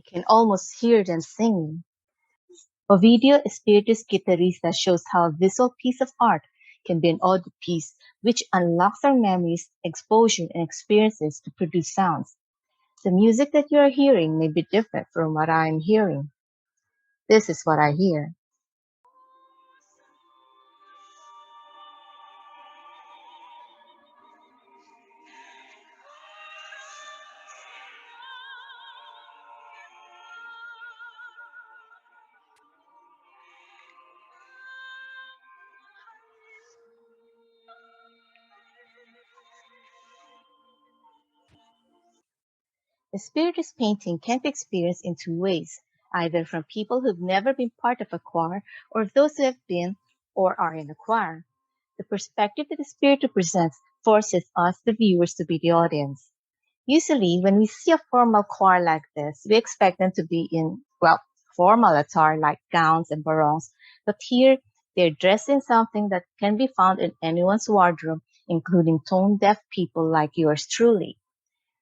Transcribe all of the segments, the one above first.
You can almost hear them singing. Ovidio Espiritu's Gitarista shows how a visual piece of art can be an audio piece which unlocks our memories, exposure, and experiences to produce sounds. The music that you are hearing may be different from what I am hearing. This is what I hear. The Spiritist painting can be experienced in two ways, either from people who've never been part of a choir or those who have been or are in a choir. The perspective that the Spirit presents forces us, the viewers, to be the audience. Usually, when we see a formal choir like this, we expect them to be in, well, formal attire like gowns and barongs, but here they're dressed in something that can be found in anyone's wardrobe, including tone-deaf people like yours truly.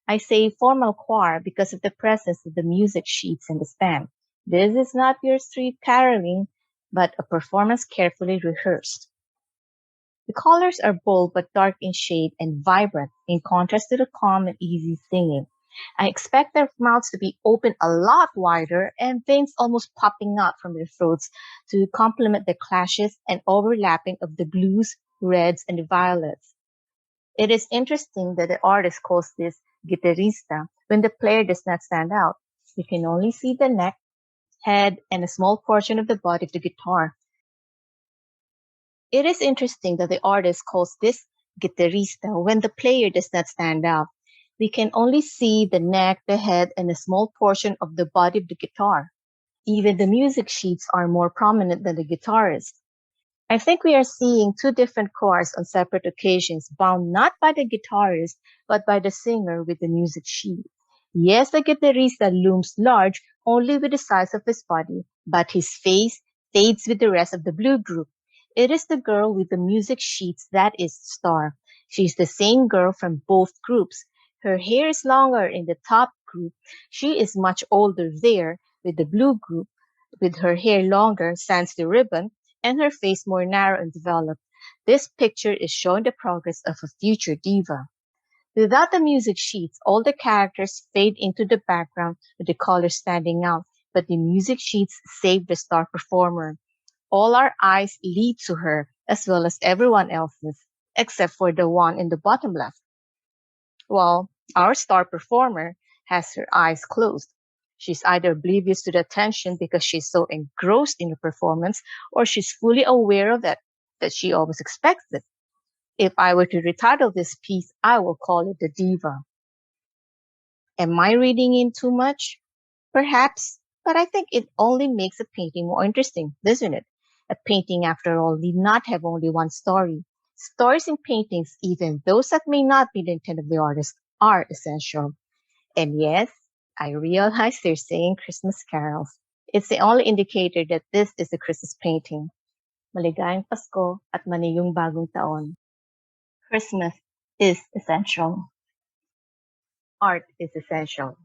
I say formal choir because of the presence of the music sheets in the stand. This is not your street caroling, but a performance carefully rehearsed. The colors are bold but dark in shade and vibrant, in contrast to the calm and easy singing. I expect their mouths to be open a lot wider and veins almost popping out from their throats to complement the clashes and overlapping of the blues, reds, and violets. It is interesting that the artist calls this Gitarista when the player does not stand out. You can only see the neck, head, and a small portion of the body of the guitar. It is interesting that the artist calls this Gitarista when the player does not stand out. We can only see the neck, the head, and a small portion of the body of the guitar. Even the music sheets are more prominent than the guitarist. I think we are seeing two different chords on separate occasions, bound not by the guitarist, but by the singer with the music sheet. Yes, the guitarista looms large only with the size of his body, but his face fades with the rest of the blue group. It is the girl with the music sheets that is the star. She's the same girl from both groups. Her hair is longer in the top group. She is much older there with the blue group. With her hair longer, sans the ribbon, and her face more narrow and developed. This picture is showing the progress of a future diva. Without the music sheets, all the characters fade into the background with the colors standing out, but the music sheets save the star performer. All our eyes lead to her, as well as everyone else's, except for the one in the bottom left. Well, our star performer has her eyes closed. She's either oblivious to the attention because she's so engrossed in the performance, or she's fully aware of it, that she always expects it. If I were to retitle this piece, I will call it The Diva. Am I reading in too much? Perhaps, but I think it only makes a painting more interesting, doesn't it? A painting, after all, need not have only one story. Stories in paintings, even those that may not be the intent of the artist, are essential. And yes, I realize they're saying Christmas carols. It's the only indicator that this is a Christmas painting. Maligayang Pasko at maniyong bagong taon. Christmas is essential. Art is essential.